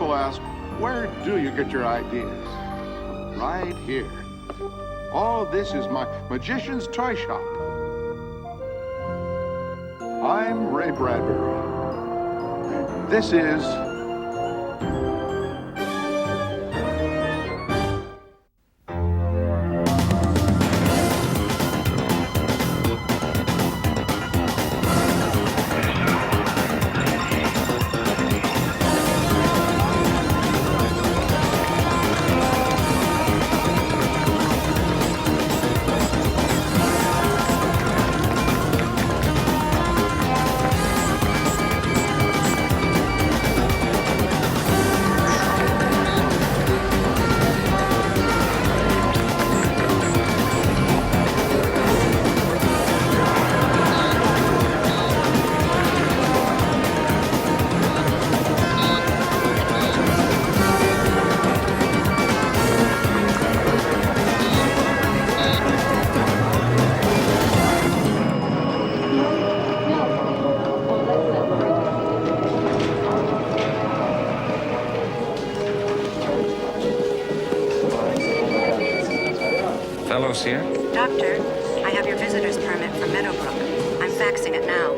people ask, where do you get your ideas? Right here. All this is my magician's toy shop. I'm Ray Bradbury. This is... Fellows here? Doctor, I have your visitor's permit from Meadowbrook. I'm faxing it now.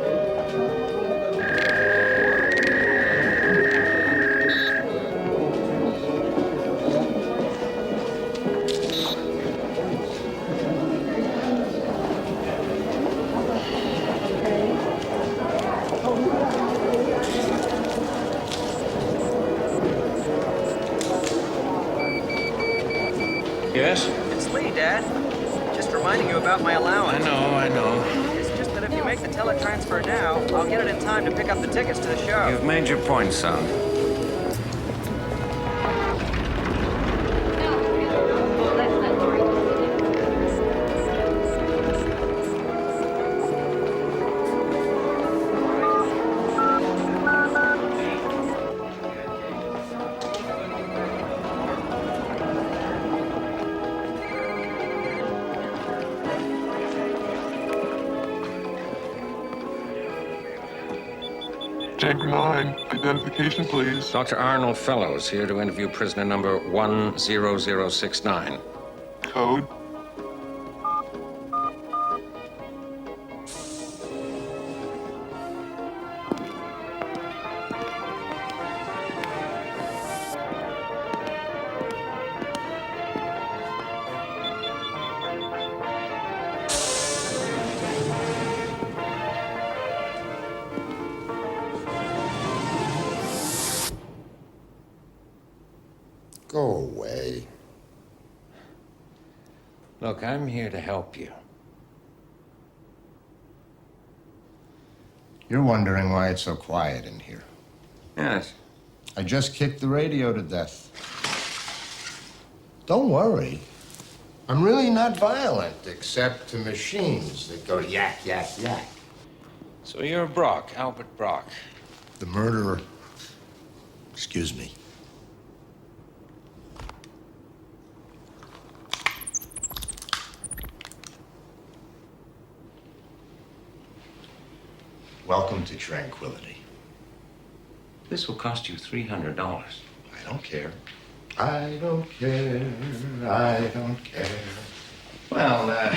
Yes? It's Lee, Dad. Just reminding you about my allowance. I know. It's just that if you make the teletransfer now, I'll get it in time to pick up the tickets to the show. You've made your point, son. Chamber 9, identification, please. Dr. Arnold Fellows here to interview prisoner number 10069. Code. Go away. Look, I'm here to help you. You're wondering why it's so quiet in here. Yes. I just kicked the radio to death. Don't worry. I'm really not violent, except to machines that go yak, yak, yak. So you're Brock, Albert Brock. The murderer. Excuse me. Welcome to tranquility. This will cost you $300. I don't care. I don't care. I don't care. Well,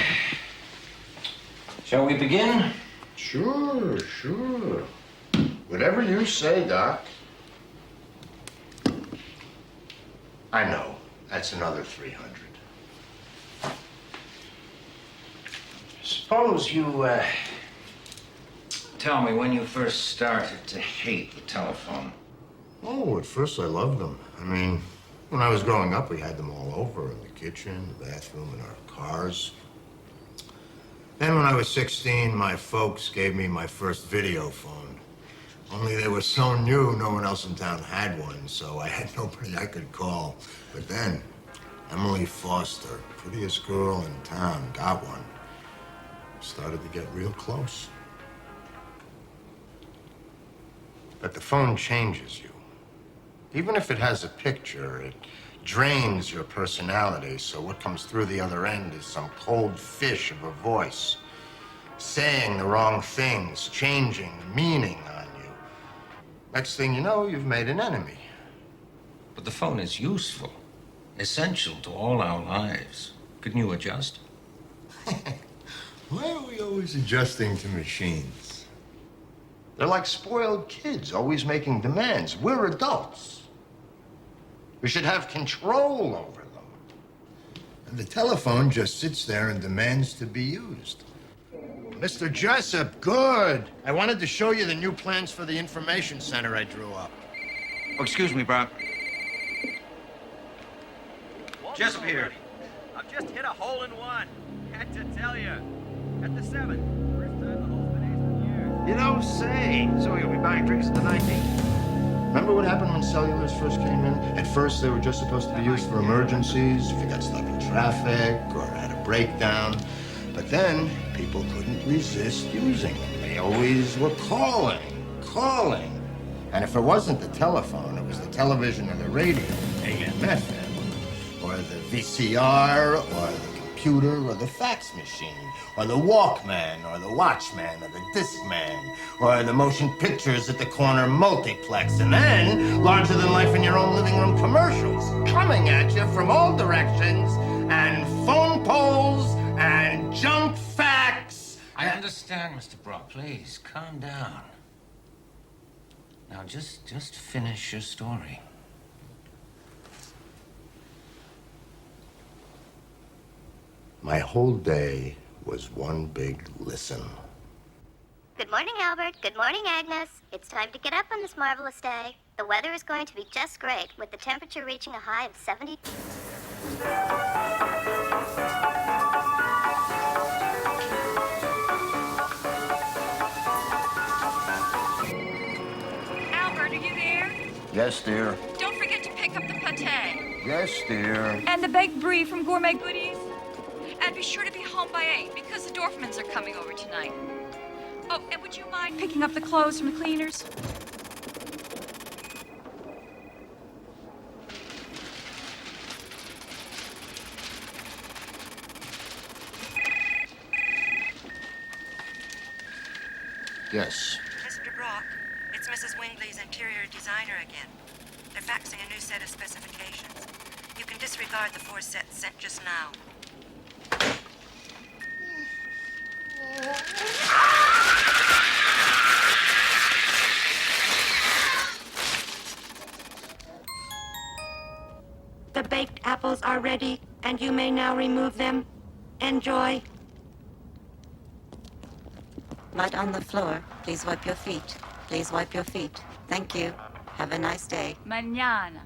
shall we begin? Sure, sure. Whatever you say, Doc. I know. That's another 300. Suppose you, tell me when you first started to hate the telephone. Oh, at first I loved them. I mean, when I was growing up, we had them all over, in the kitchen, the bathroom, in our cars. Then when I was 16, my folks gave me my first video phone. Only they were so new, no one else in town had one, so I had nobody I could call. But then, Emily Foster, prettiest girl in town, got one. Started to get real close. But the phone changes you. Even if it has a picture, it drains your personality, so what comes through the other end is some cold fish of a voice, saying the wrong things, changing the meaning on you. Next thing you know, you've made an enemy. But the phone is useful, essential to all our lives. Couldn't you adjust? Why are we always adjusting to machines? They're like spoiled kids, always making demands. We're adults. We should have control over them. And the telephone just sits there and demands to be used. Mr. Jessup, good. I wanted to show you the new plans for the information center I drew up. Oh, excuse me, Bob. Jessup here. I've just hit a hole in one. Had to tell you. At the 7. First time the hole's been aced in years. You don't say. So you'll be buying drinks tonight, eh? Remember what happened when cellulars first came in? At first, they were just supposed to be used for emergencies, if you got stuck in traffic or had a breakdown. But then, people couldn't resist using them. They always were calling. And if it wasn't the telephone, it was the television or the radio, AM, FM, or the VCR, or the computer, or the fax machine, or the Walkman, or the Watchman, or the Discman, or the motion pictures at the corner multiplex, and then larger than life in your own living room commercials coming at you from all directions, and phone poles, and junk fax. I understand, Mr. Brock. Please, calm down. Now, just finish your story. My whole day was one big listen. Good morning, Albert. Good morning, Agnes. It's time to get up on this marvelous day. The weather is going to be just great, with the temperature reaching a high of 70. Albert, are you there? Yes, dear. Don't forget to pick up the pate. Yes, dear. And the baked brie from Gourmet Goodies. And be sure to be home by 8 because the Dorfmans are coming over tonight. Oh, and would you mind picking up the clothes from the cleaners? Yes. Mr. Brock, it's Mrs. Wingley's interior designer again. They're faxing a new set of specifications. You can disregard the 4 sets sent just now. The baked apples are ready, and you may now remove them. Enjoy. Mud on the floor. Please wipe your feet. Please wipe your feet. Thank you. Have a nice day. Mañana.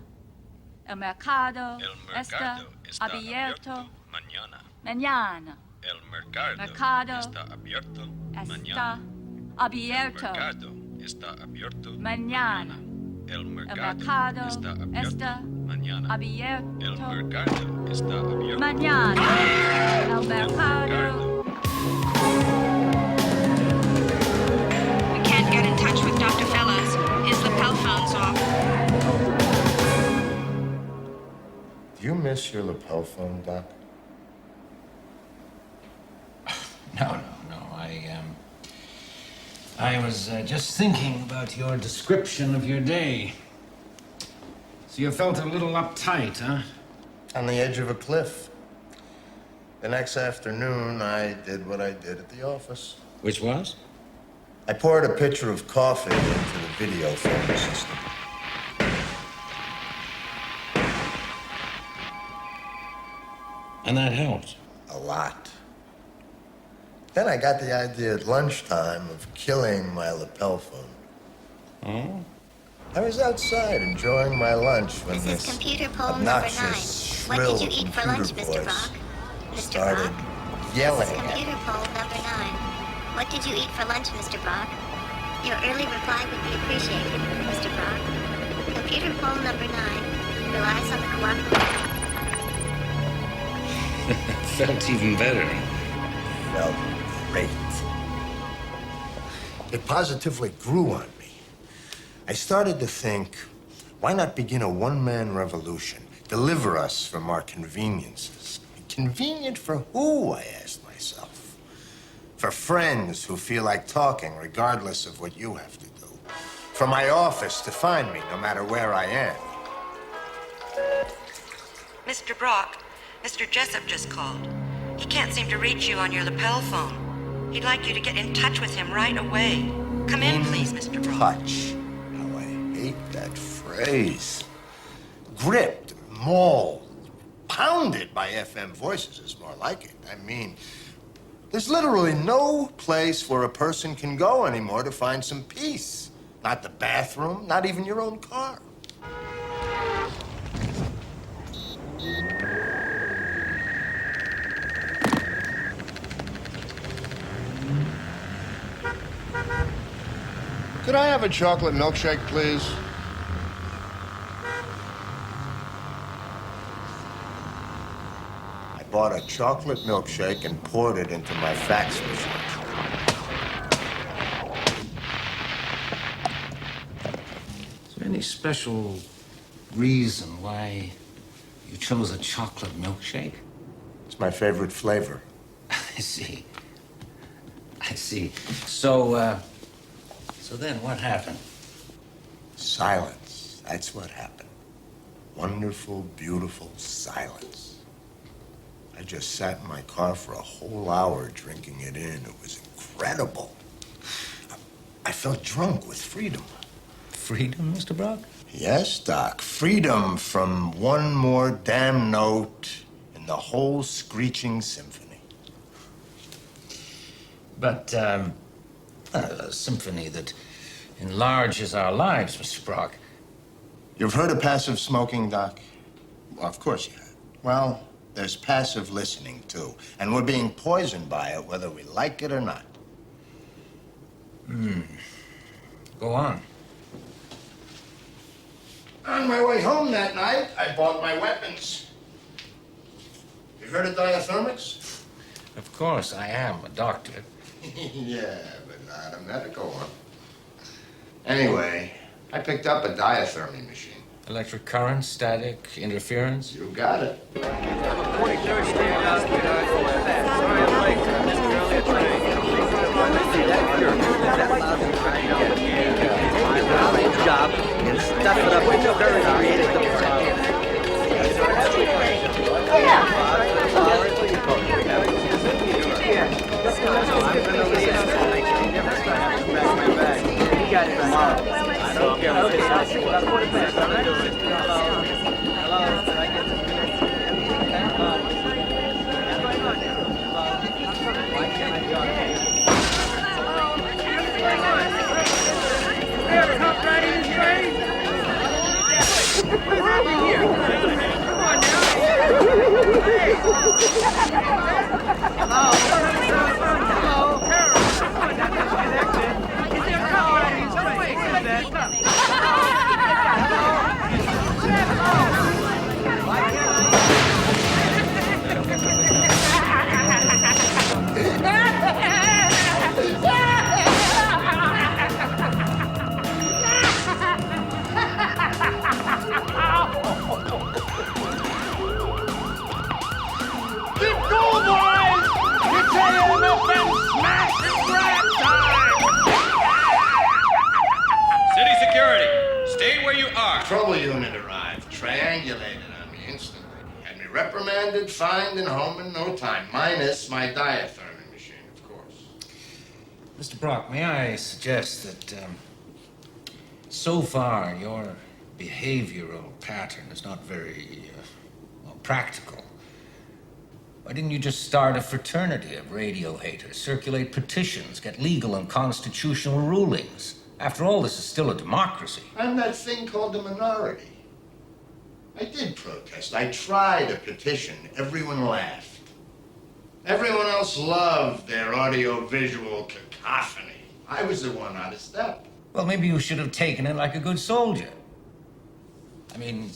El mercado está abierto. Mañana. El mercado está abierto Está abierto. está abierto Mañana. El El mercado mercado está está mañana. abierto. El mercado está abierto Mañana. El mercado. We can't get in touch with Dr. Fellows. His lapel phone's off. Do you miss your lapel phone, Doc? No. I was just thinking about your description of your day. So you felt a little uptight, huh? On the edge of a cliff. The next afternoon, I did what I did at the office. Which was? I poured a pitcher of coffee into the video phone system. And that helped. A lot. Then I got the idea at lunchtime of killing my lapel phone. Oh? I was outside enjoying my lunch when This is this computer poll number 9. obnoxious, What shrill did you eat for lunch, computer Mr. voice Brock? Mr. started Brock? yelling This is at me. computer poll number 9. What did you eat for lunch, Mr. Brock? Your early reply would be appreciated, Mr. Brock. Computer poll number 9 relies on the cooperation. Felt even better. Felt great. It positively grew on me. I started to think, why not begin a one-man revolution? Deliver us from our conveniences. Convenient for who, I asked myself. For friends who feel like talking regardless of what you have to do. For my office to find me no matter where I am. Mr. Brock, Mr. Jessup just called. He can't seem to reach you on your lapel phone. He'd like you to get in touch with him right away. Come in, please, Mr. Brock. Touch. How I hate that phrase. Gripped, mauled, pounded by FM voices is more like it. I mean, there's literally no place where a person can go anymore to find some peace. Not the bathroom, not even your own car. Could I have a chocolate milkshake, please? I bought a chocolate milkshake and poured it into my fax machine. Is there any special reason why you chose a chocolate milkshake? It's my favorite flavor. I see. I see. So then what happened? Silence. That's what happened. Wonderful, beautiful silence. I just sat in my car for a whole hour drinking it in. It was incredible. I felt drunk with freedom. Freedom, Mr. Brock? Yes, Doc. Freedom from one more damn note in the whole screeching symphony. But, a symphony that enlarges our lives, Mr. Brock. You've heard of passive smoking, Doc? Well, of course you have. Well, there's passive listening, too. And we're being poisoned by it, whether we like it or not. Go on. On my way home that night, I bought my weapons. You heard of diathermics? Of course, I am a doctor. Yeah, but not a medical one. Anyway, I picked up a diathermy machine. Electric current, static, interference? You got it. 43rd Street out here. Sorry I'm late. I missed the earlier train. My job is stuff it up with very creative I'm going to leave. My bag. You got it tomorrow. I don't care what it is. I'll put it back. Hello. Hello. Can I get this? Why can't I be on here? Come right in his face. What's happening here? Come on now. Hey. Hello. Hello. Carol. Come on, that's disconnected. Is there a car right in his face? What is that? Why can't City security, stay where you are. Trouble unit arrived, triangulated on me instantly. Had me reprimanded, fined, and home in no time, minus my diathermy machine, of course. Mr. Brock, may I suggest that so far your behavioral pattern is not very practical. Why didn't you just start a fraternity of radio haters, circulate petitions, get legal and constitutional rulings? After all, this is still a democracy. I'm that thing called a minority. I did protest. I tried a petition. Everyone laughed. Everyone else loved their audio-visual cacophony. I was the one out of step. Well, maybe you should have taken it like a good soldier. I mean,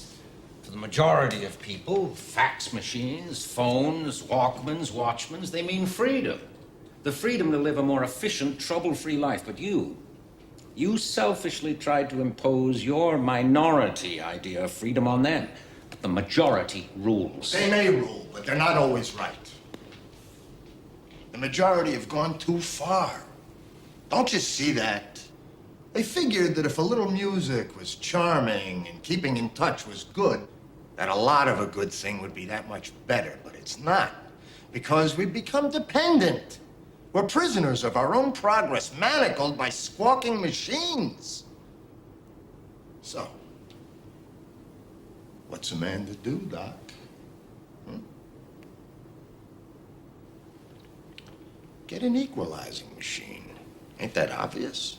for the majority of people, fax machines, phones, Walkmans, Watchmans, they mean freedom. The freedom to live a more efficient, trouble-free life. But you selfishly tried to impose your minority idea of freedom on them. But the majority rules. They may rule, but they're not always right. The majority have gone too far. Don't you see that? They figured that if a little music was charming and keeping in touch was good, that a lot of a good thing would be that much better, but it's not. Because we've become dependent. We're prisoners of our own progress, manacled by squawking machines. So, what's a man to do, Doc? Get an equalizing machine. Ain't that obvious?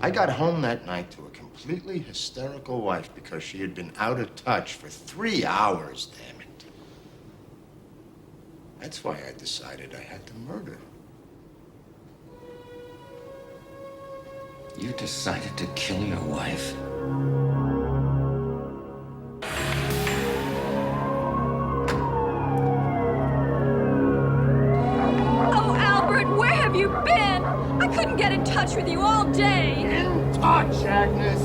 I got home that night to a completely hysterical wife because she had been out of touch for 3 hours, damn it. That's why I decided I had to murder. You decided to kill your wife? Oh, Albert, where have you been? I couldn't get in touch with you all day. In touch, Agnes!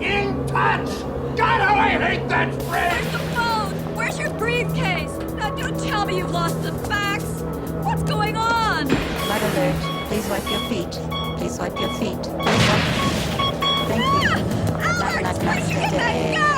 In touch! God, how I hate that phrase! Where's the phone? Where's your briefcase? Now, don't tell me you've lost the facts. What's going on? Blood alert. Please wipe your feet. Please wipe your feet. Please wipe... Thank you. Albert, where did you get that gun?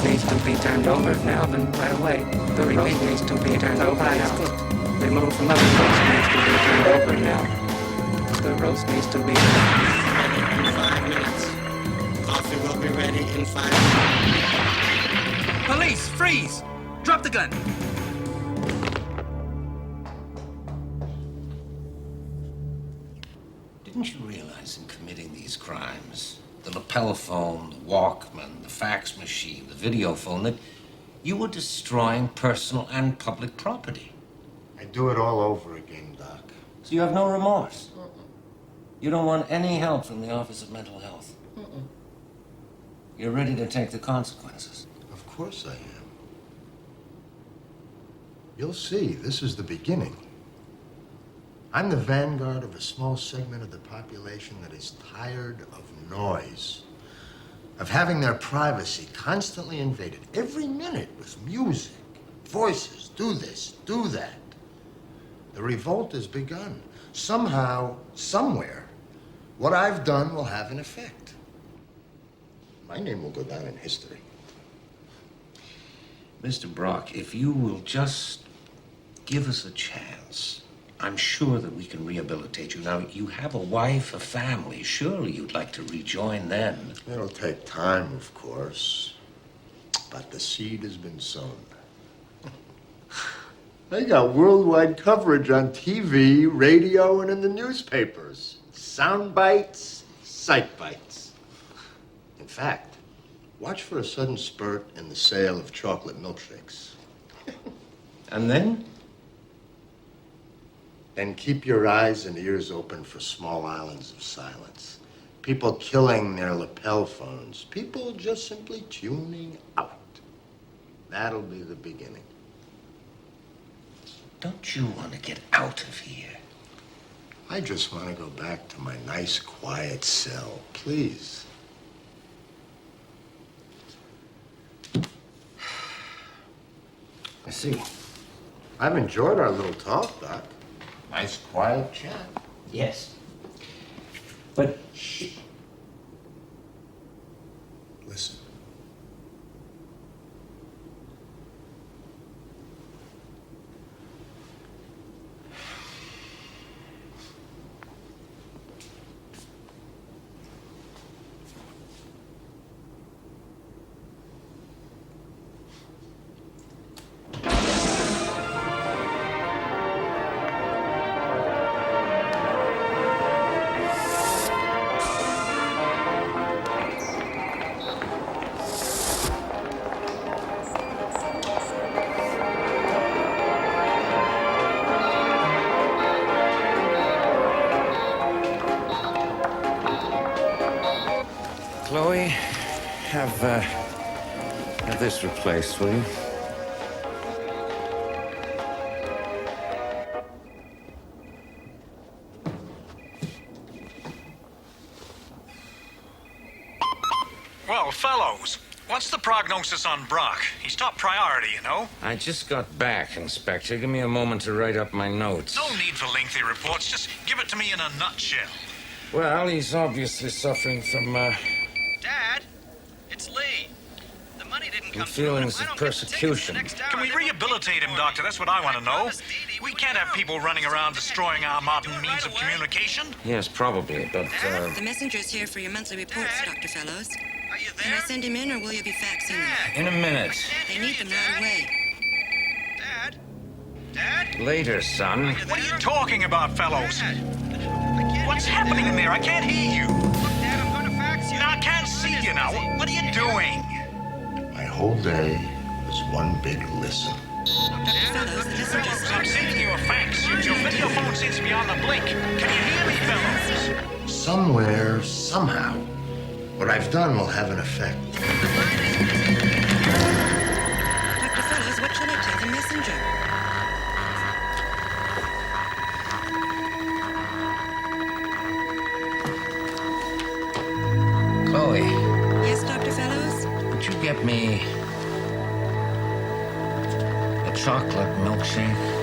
Needs to be turned over now, then right away. The roast needs to be turned over now. Remove from other roast needs to be turned over now. The roast needs to be ready in 5 minutes. Coffee will be ready in 5 minutes. Police, freeze! Drop the gun. Didn't you realize in committing these crimes, the lapel phone, the Walkman, the fax machine, the video phone, that you were destroying personal and public property? I'd do it all over again, Doc. So you have no remorse? You don't want any help from the Office of Mental Health? You're ready to take the consequences? Of course I am. You'll see, this is the beginning. I'm the vanguard of a small segment of the population that is tired of noise, of having their privacy constantly invaded every minute with music, voices, do this, do that. The revolt has begun. Somehow, somewhere, what I've done will have an effect. My name will go down in history. Mr. Brock, if you will just give us a chance, I'm sure that we can rehabilitate you. Now, you have a wife, a family. Surely you'd like to rejoin them. It'll take time, of course. But the seed has been sown. They got worldwide coverage on TV, radio, and in the newspapers. Sound bites, sight bites. In fact, watch for a sudden spurt in the sale of chocolate milkshakes. And then? And keep your eyes and ears open for small islands of silence. People killing their lapel phones. People just simply tuning out. That'll be the beginning. Don't you want to get out of here? I just want to go back to my nice, quiet cell, please. I see. I've enjoyed our little talk, Doc. Nice, quiet chat. Yes. But... Shh. Listen. Chloe, have this replaced, will you? Well, fellows, what's the prognosis on Brock? He's top priority, you know? I just got back, Inspector. Give me a moment to write up my notes. No need for lengthy reports. Just give it to me in a nutshell. Well, he's obviously suffering from, Dad, it's Lee. The money didn't come feelings of persecution. Can we rehabilitate him, Doctor? That's what I want to know. We can't have people running around destroying our modern means of communication. Yes, probably, but, The messenger's here for your monthly reports, Dr. Fellows. Are you there? Can I send him in, or will you be faxing them? in a minute. They need them right away. Dad? Later, son. What are you talking about, fellows? What's happening in there? I can't hear you. Dad, I'm going to fax you. Now, I can't see you now. What are you doing? My whole day was one big listen. Fellows, I'm sending you a fax. Your video phone seems to be on the blink. Can you hear me, fellows? Somewhere, somehow, what I've done will have an effect. Dr. Fellows, what should I tell the messenger? Chloe, Yes, Dr. Fellows? would you get me a chocolate milkshake?